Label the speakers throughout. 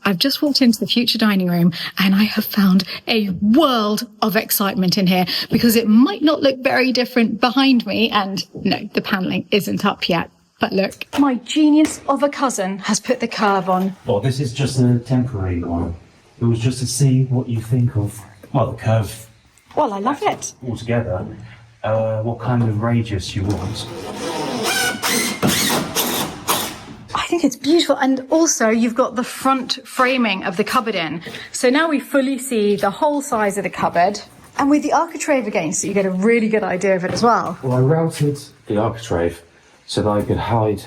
Speaker 1: I've just walked into the future dining room and I have found a world of excitement in here because it might not look very different behind me. And no, the panelling isn't up yet. But look, my genius of a cousin has put the curve on.
Speaker 2: Well, this is just a temporary one. It was just to see what you think of, well, the curve.
Speaker 1: Well, I love it.
Speaker 2: Altogether, what kind of radius you want.
Speaker 1: I think it's beautiful. And also you've got the front framing of the cupboard in. So now we fully see the whole size of the cupboard. And with the architrave against it, you get a really good idea of it as well.
Speaker 2: Well, I routed the architrave so that I could hide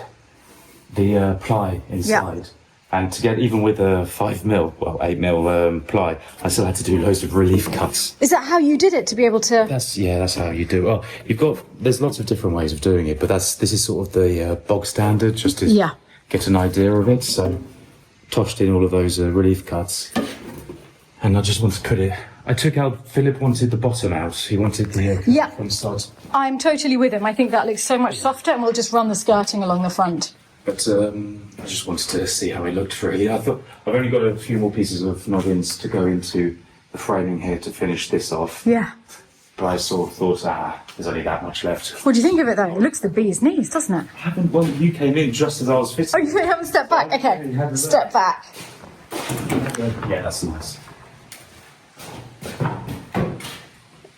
Speaker 2: the ply inside.
Speaker 1: Yeah.
Speaker 2: And to get, even with a 8mm ply, I still had to do loads of relief cuts.
Speaker 1: Is that how you did it, to be able to...
Speaker 2: That's how you do it. Well, there's lots of different ways of doing it, but this is sort of the bog standard, just to get an idea of it. So, toshed in all of those relief cuts. And I just wanted to put it... I took out... Philip wanted the bottom out. He wanted the front side.
Speaker 1: I'm totally with him. I think that looks so much softer, and we'll just run the skirting along the front.
Speaker 2: But I just wanted to see how it looked, really. I thought I've only got a few more pieces of noggins to go into the framing here to finish this off.
Speaker 1: Yeah.
Speaker 2: But I sort of thought, there's only that much left.
Speaker 1: What do you think of it, though? It looks the bee's knees, doesn't it?
Speaker 2: I haven't. Well, you came in just as I was fitting.
Speaker 1: Oh, you haven't stepped back? Okay. Step back.
Speaker 2: Yeah, that's nice.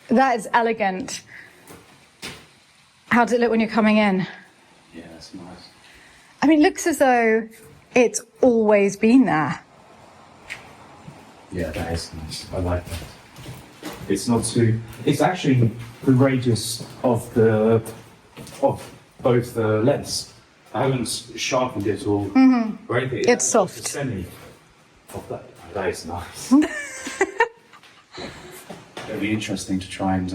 Speaker 1: That is elegant. How does it look when you're coming in?
Speaker 2: Yeah, that's nice.
Speaker 1: I mean, it looks as though it's always been there.
Speaker 2: Yeah, that is nice. I like that. It's not too... It's actually the radius of both the lengths. I haven't sharpened it or anything.
Speaker 1: It's soft.
Speaker 2: It's that is nice. It'll be interesting to try and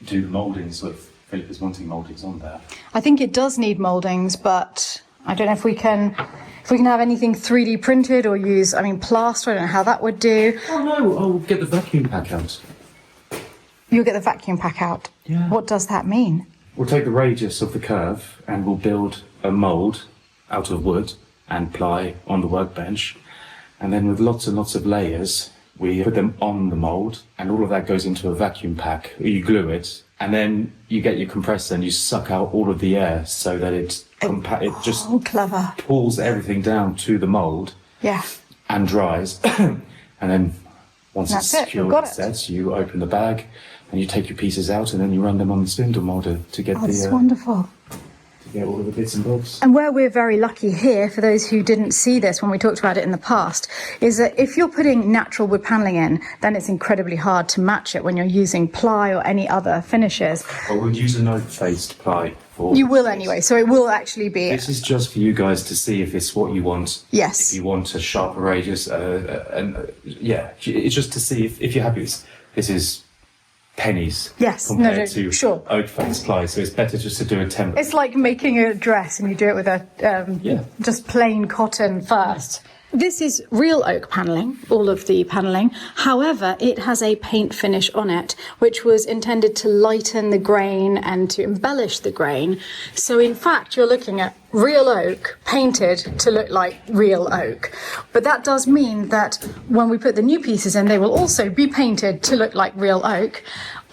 Speaker 2: do the mouldings with... Philip is wanting mouldings on there.
Speaker 1: I think it does need mouldings, but I don't know if we can have anything 3D printed or use, plaster. I don't know how that would do.
Speaker 2: Oh no, I'll get the vacuum pack out.
Speaker 1: You'll get the vacuum pack out?
Speaker 2: Yeah.
Speaker 1: What does that mean?
Speaker 2: We'll take the radius of the curve and we'll build a mould out of wood and ply on the workbench. And then with lots and lots of layers, we put them on the mould, and all of that goes into a vacuum pack. You glue it, and then you get your compressor and you suck out all of the air so that it just
Speaker 1: clever.
Speaker 2: pulls everything down to the mould.
Speaker 1: Yeah.
Speaker 2: And dries. And then once it's secured, set, you open the bag and you take your pieces out and then you run them on the spindle moulder to get
Speaker 1: that's wonderful.
Speaker 2: Yeah, all of the bits and bobs.
Speaker 1: And where we're very lucky here, for those who didn't see this when we talked about it in the past, is that if you're putting natural wood panelling in, then it's incredibly hard to match it when you're using ply or any other finishes.
Speaker 2: I would use an oak-faced ply.
Speaker 1: You will anyway, so it will actually be...
Speaker 2: This is just for you guys to see if it's what you want.
Speaker 1: Yes.
Speaker 2: If you want a sharper radius, it's just to see if you're happy with this is pennies compared to oak-faced ply, so it's better just to do a template.
Speaker 1: It's like making a dress and you do it with a just plain cotton first. This is real oak panelling, all of the panelling. However, it has a paint finish on it, which was intended to lighten the grain and to embellish the grain. So in fact, you're looking at real oak painted to look like real oak. But that does mean that when we put the new pieces in, they will also be painted to look like real oak.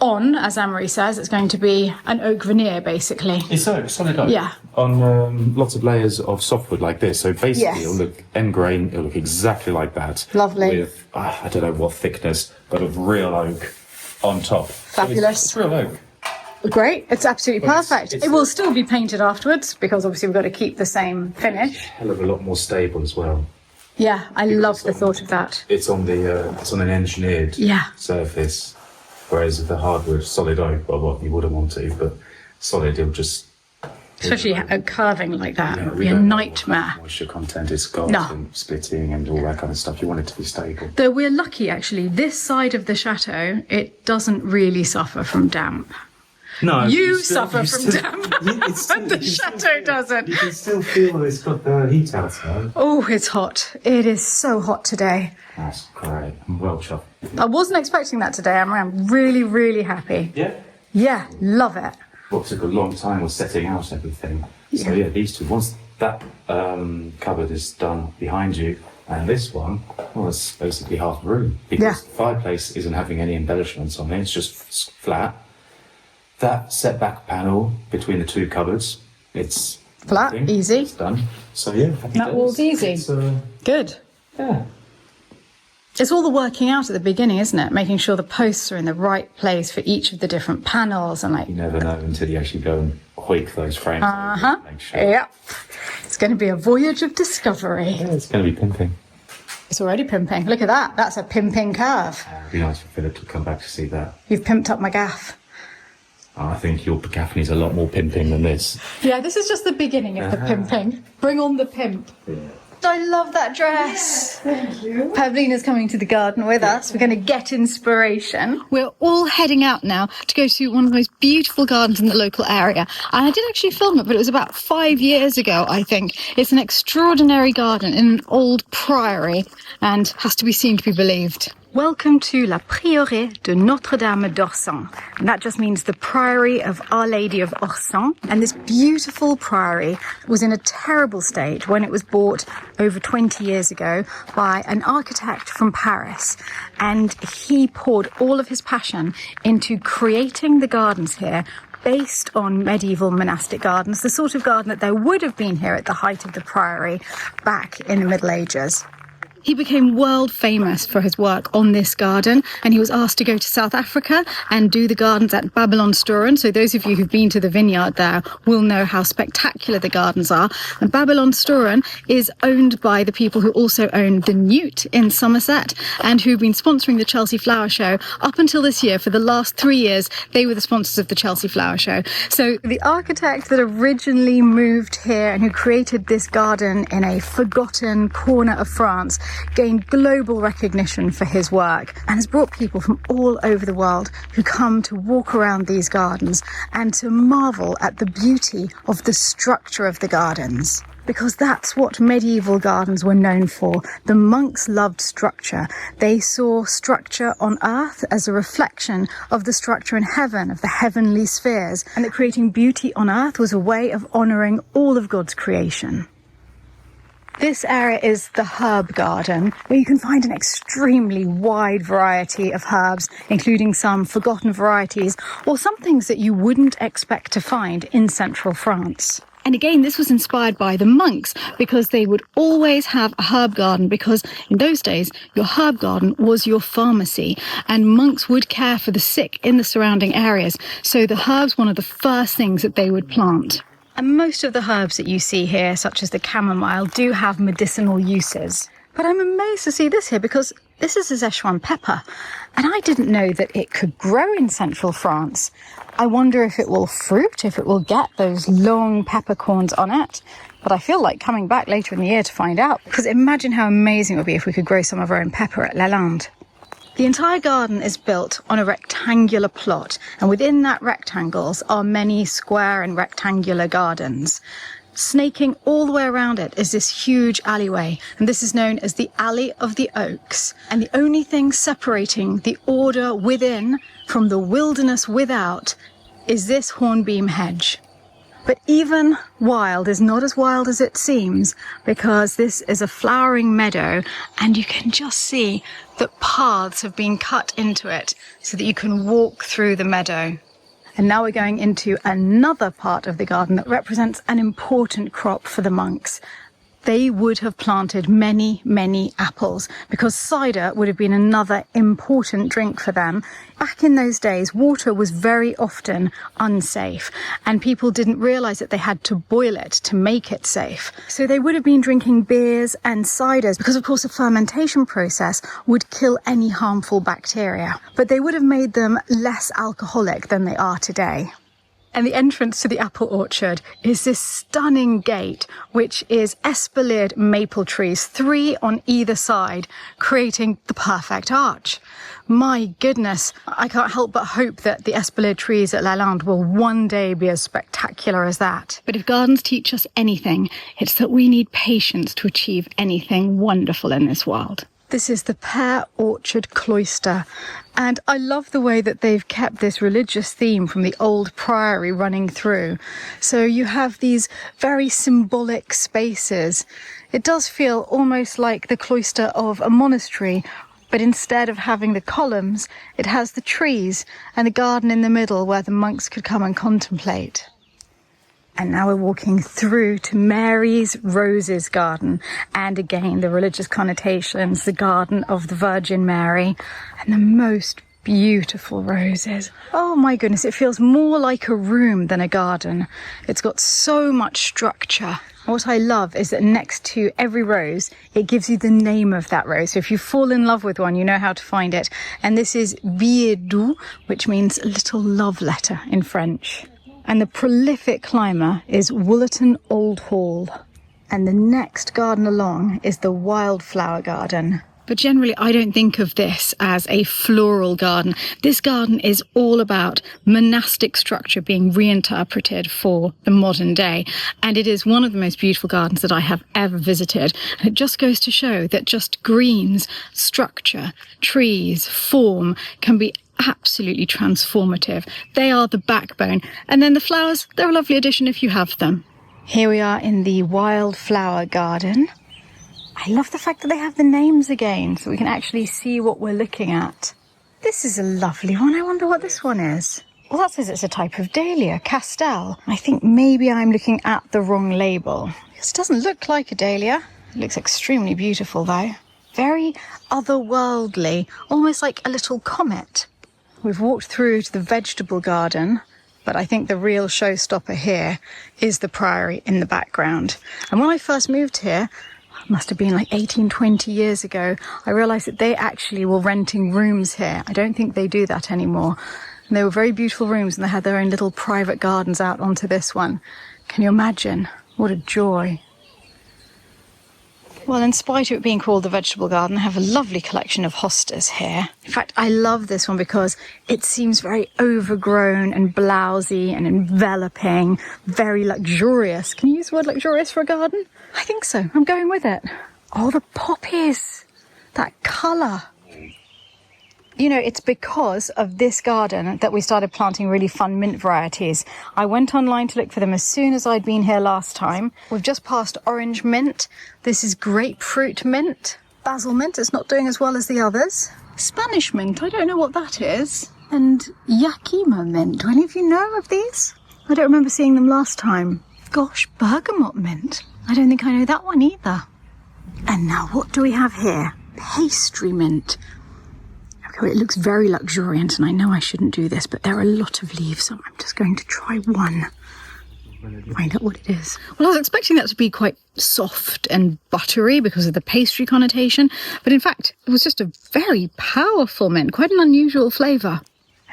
Speaker 1: On, as Anne-Marie says, it's going to be an oak veneer, basically.
Speaker 2: It's oak, solid oak.
Speaker 1: Yeah.
Speaker 2: On lots of layers of softwood like this. So basically, it'll look end grain, it'll look exactly like that.
Speaker 1: Lovely.
Speaker 2: With, I don't know what thickness, but of real oak on top.
Speaker 1: Fabulous.
Speaker 2: So it's real oak.
Speaker 1: Great, it's absolutely perfect. It will still be painted afterwards, because obviously we've got to keep the same finish.
Speaker 2: Hell of a lot more stable as well.
Speaker 1: Yeah, I love the thought of that.
Speaker 2: It's on an engineered surface. Whereas the hardwood, solid oak, well, you wouldn't want to, but solid, it'll just...
Speaker 1: Especially curving like that, it would be a nightmare.
Speaker 2: Moisture content is got and splitting and all that kind of stuff. You want it to be stable.
Speaker 1: Though we're lucky, actually, this side of the chateau, it doesn't really suffer from damp.
Speaker 2: No,
Speaker 1: you suffer from damp, but the chateau doesn't.
Speaker 2: You can still feel it's got the heat outside.
Speaker 1: Oh, it's hot. It is so hot today.
Speaker 2: That's great. I'm well chuffed.
Speaker 1: I wasn't expecting that today. I'm really, really happy.
Speaker 2: Yeah?
Speaker 1: Yeah, love it.
Speaker 2: What took a long time was setting out everything. So yeah, these two, once that cupboard is done behind you. And this one, well, it's basically half a room. Because the fireplace isn't having any embellishments on it. It's just flat. That setback panel between the two cupboards, it's
Speaker 1: flat, easy.
Speaker 2: It's done. So yeah,
Speaker 1: that wall's easy. Good.
Speaker 2: Yeah.
Speaker 1: It's all the working out at the beginning, isn't it? Making sure the posts are in the right place for each of the different panels and
Speaker 2: You never know until you actually go and hoik those frames. Make sure.
Speaker 1: Yep. It's going to be a voyage of discovery.
Speaker 2: Yeah, it's going to be pimping.
Speaker 1: It's already pimping. Look at that. That's a pimping curve.
Speaker 2: It'd be nice for Philip to come back to see that.
Speaker 1: You've pimped up my gaff.
Speaker 2: I think your gaff needs a lot more pimping than this.
Speaker 1: Yeah, this is just the beginning of the pimping. Bring on the pimp.
Speaker 2: Yeah.
Speaker 1: I love that dress. Thank you. Pavlina's coming to the garden with us. We're going to get inspiration. We're all heading out now to go to one of the most beautiful gardens in the local area. And I did actually film it, but it was about 5 years ago, I think. It's an extraordinary garden in an old priory and has to be seen to be believed. Welcome to La Prieuré de Notre-Dame d'Orsan. And that just means the Priory of Our Lady of Orsan. And this beautiful priory was in a terrible state when it was bought over 20 years ago by an architect from Paris. And he poured all of his passion into creating the gardens here based on medieval monastic gardens, the sort of garden that there would have been here at the height of the priory back in the Middle Ages. He became world famous for his work on this garden, and he was asked to go to South Africa and do the gardens at Babylonstoren. So those of you who've been to the vineyard there will know how spectacular the gardens are. And Babylonstoren is owned by the people who also own the Newt in Somerset and who've been sponsoring the Chelsea Flower Show up until this year. For the last 3 years, they were the sponsors of the Chelsea Flower Show. So the architect that originally moved here and who created this garden in a forgotten corner of France gained global recognition for his work and has brought people from all over the world who come to walk around these gardens and to marvel at the beauty of the structure of the gardens. Because that's what medieval gardens were known for. The monks loved structure. They saw structure on earth as a reflection of the structure in heaven, of the heavenly spheres, and that creating beauty on earth was a way of honouring all of God's creation. This area is the herb garden, where you can find an extremely wide variety of herbs, including some forgotten varieties or some things that you wouldn't expect to find in central France. And again, this was inspired by the monks because they would always have a herb garden because in those days, your herb garden was your pharmacy and monks would care for the sick in the surrounding areas. So the herbs, one of the first things that they would plant. And most of the herbs that you see here, such as the chamomile, do have medicinal uses. But I'm amazed to see this here because this is a Szechuan pepper. And I didn't know that it could grow in central France. I wonder if it will fruit, if it will get those long peppercorns on it. But I feel like coming back later in the year to find out. Because imagine how amazing it would be if we could grow some of our own pepper at Lalande. The entire garden is built on a rectangular plot, and within that rectangles are many square and rectangular gardens. Snaking all the way around it is this huge alleyway, and this is known as the Alley of the Oaks. And the only thing separating the order within from the wilderness without is this hornbeam hedge. But even wild is not as wild as it seems, because this is a flowering meadow and you can just see that paths have been cut into it so that you can walk through the meadow. And now we're going into another part of the garden that represents an important crop for the monks. They would have planted many, many apples because cider would have been another important drink for them. Back in those days, water was very often unsafe and people didn't realize that they had to boil it to make it safe. So they would have been drinking beers and ciders because, of course, a fermentation process would kill any harmful bacteria. But they would have made them less alcoholic than they are today. And the entrance to the apple orchard is this stunning gate, which is espaliered maple trees, 3 on either side, creating the perfect arch. My goodness, I can't help but hope that the espaliered trees at Lalande will one day be as spectacular as that. But if gardens teach us anything, it's that we need patience to achieve anything wonderful in this world. This is the Pear Orchard Cloister, and I love the way that they've kept this religious theme from the old priory running through. So you have these very symbolic spaces. It does feel almost like the cloister of a monastery, but instead of having the columns, it has the trees and the garden in the middle where the monks could come and contemplate. And now we're walking through to Mary's Roses Garden. And again, the religious connotations, the garden of the Virgin Mary, and the most beautiful roses. Oh my goodness, it feels more like a room than a garden. It's got so much structure. What I love is that next to every rose, it gives you the name of that rose. So if you fall in love with one, you know how to find it. And this is billet doux, which means a little love letter in French. And the prolific climber is Woollerton Old Hall. And the next garden along is the Wildflower Garden. But generally, I don't think of this as a floral garden. This garden is all about monastic structure being reinterpreted for the modern day. And it is one of the most beautiful gardens that I have ever visited. And it just goes to show that just greens, structure, trees, form can be absolutely transformative. They are the backbone. And then the flowers, they're a lovely addition if you have them. Here we are in the Wildflower Garden. I love the fact that they have the names again, so we can actually see what we're looking at. This is a lovely one. I wonder what this one is. Well, that says it's a type of dahlia, Castel. I think maybe I'm looking at the wrong label. This doesn't look like a dahlia. It looks extremely beautiful, though. Very otherworldly, almost like a little comet. We've walked through to the vegetable garden, but I think the real showstopper here is the priory in the background. And when I first moved here, must have been like 18, 20 years ago, I realised that they actually were renting rooms here. I don't think they do that anymore. And they were very beautiful rooms, and they had their own little private gardens out onto this one. Can you imagine? What a joy. Well, in spite of it being called the vegetable garden, I have a lovely collection of hostas here. In fact, I love this one because it seems very overgrown and blousy and enveloping, very luxurious. Can you use the word luxurious for a garden? I think so. I'm going with it. Oh, the poppies. That colour. You know, it's because of this garden that we started planting really fun mint varieties. I went online to look for them as soon as I'd been here last time. We've just passed orange mint. This is grapefruit mint. Basil mint, it's not doing as well as the others. Spanish mint, I don't know what that is. And Yakima mint. Do any of you know of these? I don't remember seeing them last time. Gosh, bergamot mint. I don't think I know that one either. And now what do we have here? Pastry mint. Well, it looks very luxuriant, and I know I shouldn't do this, but there are a lot of leaves, so I'm just going to try one. Find out what it is. Well, I was expecting that to be quite soft and buttery because of the pastry connotation, but in fact, it was just a very powerful mint, quite an unusual flavour.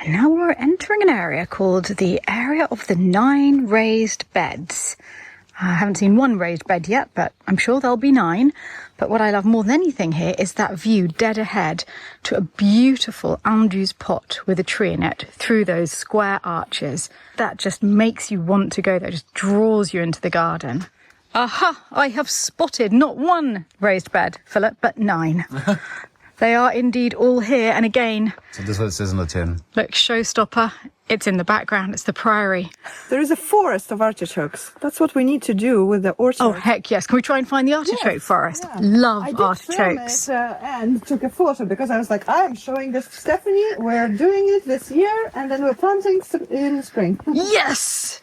Speaker 1: And now we're entering an area called the Area of the 9 Raised Beds. I haven't seen one raised bed yet, but I'm sure there'll be 9. But what I love more than anything here is that view dead ahead to a beautiful Anduze pot with a tree in it through those square arches. That just makes you want to go there, just draws you into the garden. Aha! I have spotted not 1 raised bed, Philip, but 9. They are indeed all here, and again...
Speaker 3: So this is what it says on the tin.
Speaker 1: Look, showstopper. It's in the background. It's the priory.
Speaker 4: There is a forest of artichokes. That's what we need to do with the orchard.
Speaker 1: Oh, heck yes. Can we try and find the artichoke forest?
Speaker 4: Yeah.
Speaker 1: Love
Speaker 4: I did
Speaker 1: artichokes.
Speaker 4: film it, and took a photo because I was like, I'm showing this to Stephanie. We're doing it this year, and then we're planting in spring.
Speaker 1: Yes!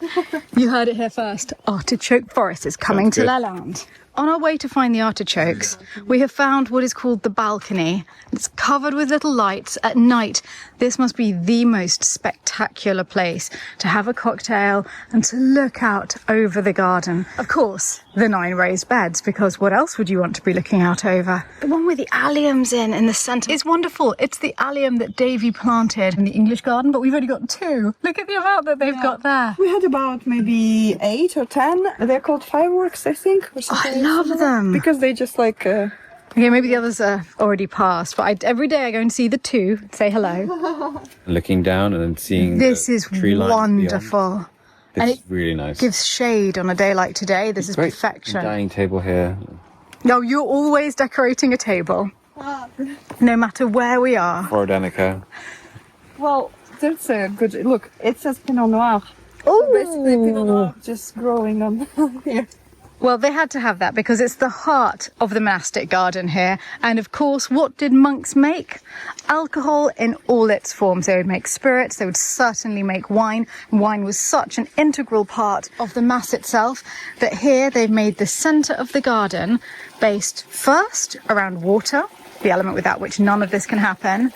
Speaker 1: You heard it here first. Artichoke forest is coming to Lalande. On our way to find the artichokes, we have found what is called the balcony. It's covered with little lights. At night, this must be the most spectacular place to have a cocktail and to look out over the garden. Of course, the 9 raised beds, because what else would you want to be looking out over? The one with the alliums in the centre is wonderful. It's the allium that Davy planted in the English garden, but we've only got 2. Look at the amount that they've got there.
Speaker 4: We had about maybe 8 or 10. They're called fireworks, I think, or something.
Speaker 1: I love them.
Speaker 4: Because they just like...
Speaker 1: Okay, maybe the others are already passed, but every day I go and see the 2, say hello.
Speaker 3: Looking down and then seeing
Speaker 1: This is
Speaker 3: tree lines
Speaker 1: wonderful.
Speaker 3: Beyond.
Speaker 1: And
Speaker 3: It's really nice.
Speaker 1: Gives shade on a day like today. This is
Speaker 3: Great.
Speaker 1: perfection.
Speaker 3: Dining table here.
Speaker 1: No, you're always decorating a table. no matter where we are.
Speaker 3: Or Danica.
Speaker 4: Well, that's a good look. It says Pinot Noir.
Speaker 1: Oh,
Speaker 4: So basically Pinot Noir just growing on here.
Speaker 1: well, they had to have that because it's the heart of the monastic garden here. And of course, what did monks make? Alcohol in all its forms. They would make spirits, they would certainly make wine. Wine was such an integral part of the mass itself that here they've made the centre of the garden based first around water, the element without which none of this can happen,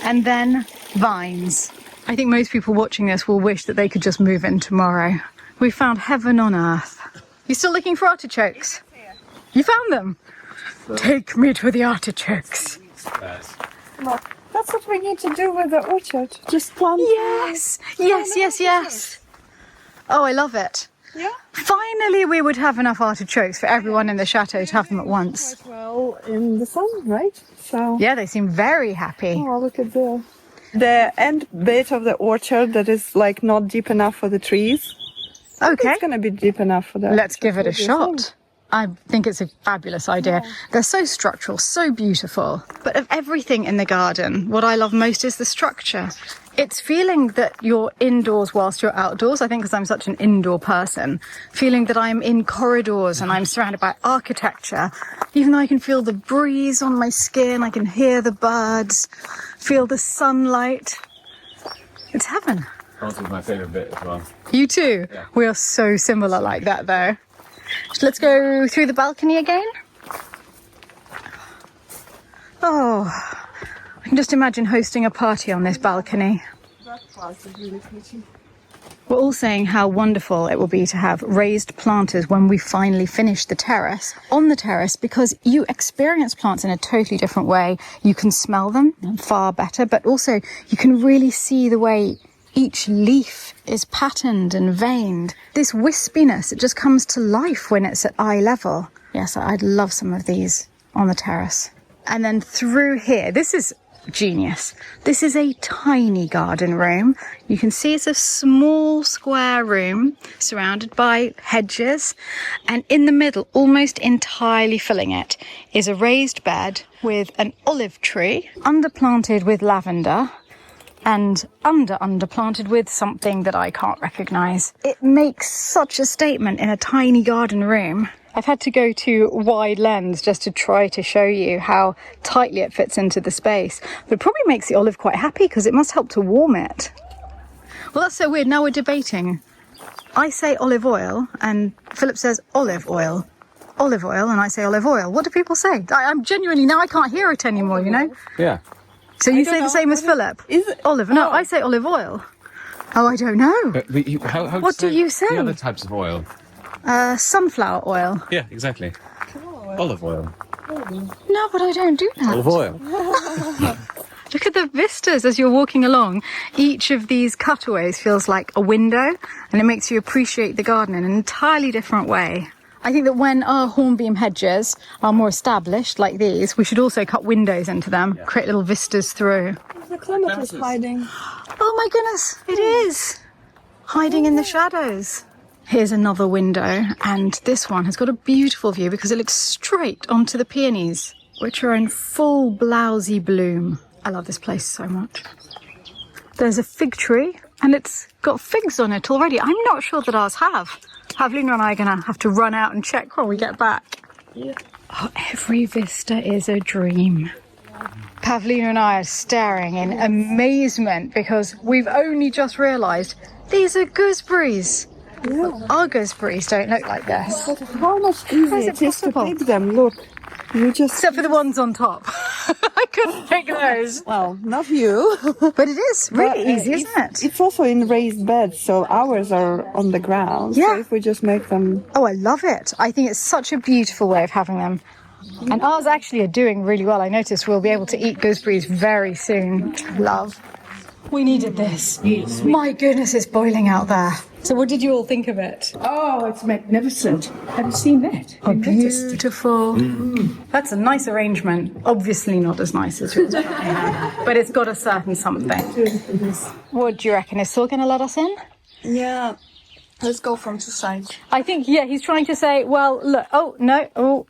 Speaker 1: and then vines. I think most people watching this will wish that they could just move in tomorrow. We found heaven on earth. You still looking for artichokes? You found them? Take me to the artichokes.
Speaker 4: Look, that's what we need to do with the orchard. Just plant.
Speaker 1: Yes, yes, yes, yes. Oh, I love it.
Speaker 4: Yeah.
Speaker 1: Finally, we would have enough artichokes for everyone in the chateau to have them at once.
Speaker 4: Quite well in the sun, right? So.
Speaker 1: Yeah, they seem very happy.
Speaker 4: Oh, look at the end bit of the orchard that is like not deep enough for the trees.
Speaker 1: Okay,
Speaker 4: It's gonna be deep enough for the.
Speaker 1: let's give it a
Speaker 4: What do you think?
Speaker 1: shot. I think it's a fabulous idea. They're so structural, so beautiful. But of everything in the garden, what I love most is the structure. It's feeling that you're indoors whilst you're outdoors. I think because I'm such an indoor person, feeling that I'm in corridors and I'm surrounded by architecture. Even though I can feel the breeze on my skin, I can hear the birds, feel the sunlight. It's heaven.
Speaker 3: That was my favourite bit as well.
Speaker 1: You too?
Speaker 3: Yeah.
Speaker 1: We are so similar like that though. So let's go through the balcony again. Oh, I can just imagine hosting a party on this balcony.
Speaker 4: That part is really pretty.
Speaker 1: We're all saying how wonderful it will be to have raised planters when we finally finish the terrace. On the terrace, because you experience plants in a totally different way. You can smell them far better, but also you can really see the way each leaf is patterned and veined. This wispiness, it just comes to life when it's at eye level. Yes, I'd love some of these on the terrace. And then through here, this is genius. This is a tiny garden room. You can see it's a small square room surrounded by hedges. And in the middle, almost entirely filling it, is a raised bed with an olive tree underplanted with lavender and underplanted with something that I can't recognise. It makes such a statement in a tiny garden room. I've had to go to wide lens just to try to show you how tightly it fits into the space. But it probably makes the olive quite happy because it must help to warm it. Well, that's so weird. Now we're debating. I say olive oil and Philip says olive oil. Olive oil and I say olive oil. What do people say? I'm genuinely, now I can't hear it anymore, you know?
Speaker 3: Yeah.
Speaker 1: So you say the same as Philip?
Speaker 4: Is it?
Speaker 1: Olive. No, I say olive oil. Oh, I don't know.
Speaker 3: But how
Speaker 1: What do you say?
Speaker 3: The other types of oil.
Speaker 1: Sunflower oil.
Speaker 3: Yeah, exactly. Olive oil.
Speaker 1: No, but I don't do that.
Speaker 3: Olive oil.
Speaker 1: Look at the vistas as you're walking along. Each of these cutaways feels like a window and it makes you appreciate the garden in an entirely different way. I think that when our hornbeam hedges are more established, like these, we should also cut windows into them, create little vistas through.
Speaker 4: The clematis is hiding.
Speaker 1: Oh my goodness, it is! Hiding in the shadows. Here's another window, and this one has got a beautiful view because it looks straight onto the peonies, which are in full blousy bloom. I love this place so much. There's a fig tree, and it's got figs on it already. I'm not sure that ours have. Pavlina and I are going to have to run out and check when we get back.
Speaker 4: Yeah.
Speaker 1: Oh, every vista is a dream. Pavlina and I are staring in amazement because we've only just realised these are gooseberries.
Speaker 4: Yeah.
Speaker 1: Our gooseberries don't look like this.
Speaker 4: But how much easier
Speaker 1: is it
Speaker 4: it is to
Speaker 1: possible?
Speaker 4: pick them. Look, you just.
Speaker 1: Except for the ones on top. I couldn't pick those.
Speaker 4: Well, not you.
Speaker 1: But it is really
Speaker 4: But,
Speaker 1: easy, isn't it?
Speaker 4: It's also in raised beds, so ours are on the ground.
Speaker 1: Yeah.
Speaker 4: So if we just make them.
Speaker 1: Oh, I love it. I think it's such a beautiful way of having them. And ours actually are doing really well. I noticed we'll be able to eat gooseberries very soon. Love. We needed this. My goodness, it's boiling out there. So what did you all think of it?
Speaker 5: Oh, it's magnificent. Have you seen that?
Speaker 1: Oh, beautiful. That's a nice arrangement. Obviously not as nice as yours, but it's got a certain something. What do you reckon? Is Saul going to let us in?
Speaker 4: Yeah. Let's go from two sides.
Speaker 1: I think, yeah, he's trying to say, well, look, oh, no, oh,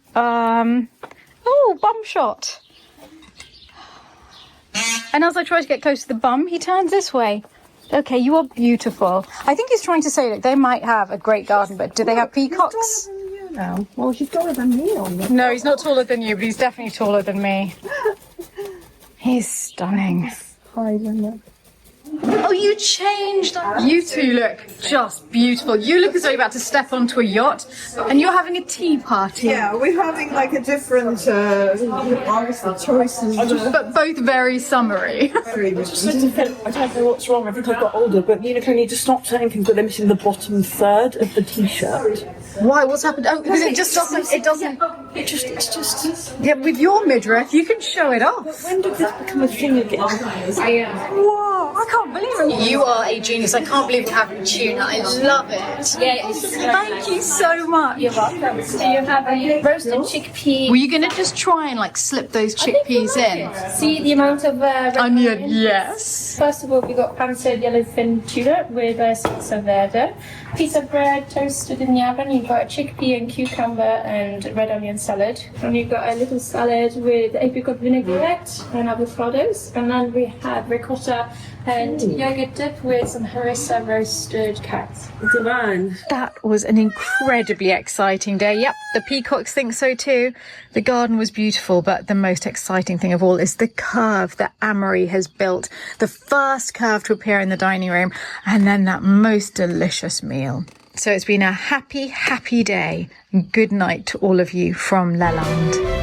Speaker 1: bum shot. And as I try to get close to the bum, he turns this way. Okay, you are beautiful. I think he's trying to say that they might have a great garden, but do they have peacocks?
Speaker 4: No. Well, she's taller than me on the...
Speaker 1: No, he's not taller than you, but he's definitely taller than me. He's stunning.
Speaker 4: High than that.
Speaker 1: Oh, you changed. You two look just beautiful. You look as though you're about to step onto a yacht, and you're having a tea party.
Speaker 4: Yeah, we're having like a different obviously choices.
Speaker 1: But both very summery.
Speaker 4: Very different.
Speaker 6: I don't know what's wrong. I think I've got older, but you need to stop saying things that they're missing the bottom third of the t-shirt.
Speaker 1: Why? What's happened? Oh, because it just doesn't. It doesn't.
Speaker 6: It's just.
Speaker 1: Yeah, with your midriff, you can show it off.
Speaker 6: When did this become a thing again?
Speaker 1: Whoa! I can't believe it. You are a genius. I can't believe we're having tuna. I love it.
Speaker 7: Yeah, it's
Speaker 1: Thank you so much.
Speaker 7: You're welcome. So you have a roasted chickpea.
Speaker 1: Were you going to just try and like slip those chickpeas in?
Speaker 7: See the amount of red
Speaker 1: Onion,
Speaker 7: onions?
Speaker 1: yes.
Speaker 7: First of all, we got pan-seared yellowfin tuna with salsa verde, piece of bread toasted in the oven. You've got a chickpea and cucumber and red onion salad. And you've got a little salad with apricot vinaigrette and avocados. And then we have ricotta and yogurt dip with some harissa roasted carrots.
Speaker 6: Divine.
Speaker 1: That was an incredibly exciting day. Yep, the peacocks think so too. The garden was beautiful, but the most exciting thing of all is the curve that Amory has built. The first curve to appear in the dining room, and then that most delicious meal. So it's been a happy, happy day. Good night to all of you from Lalande.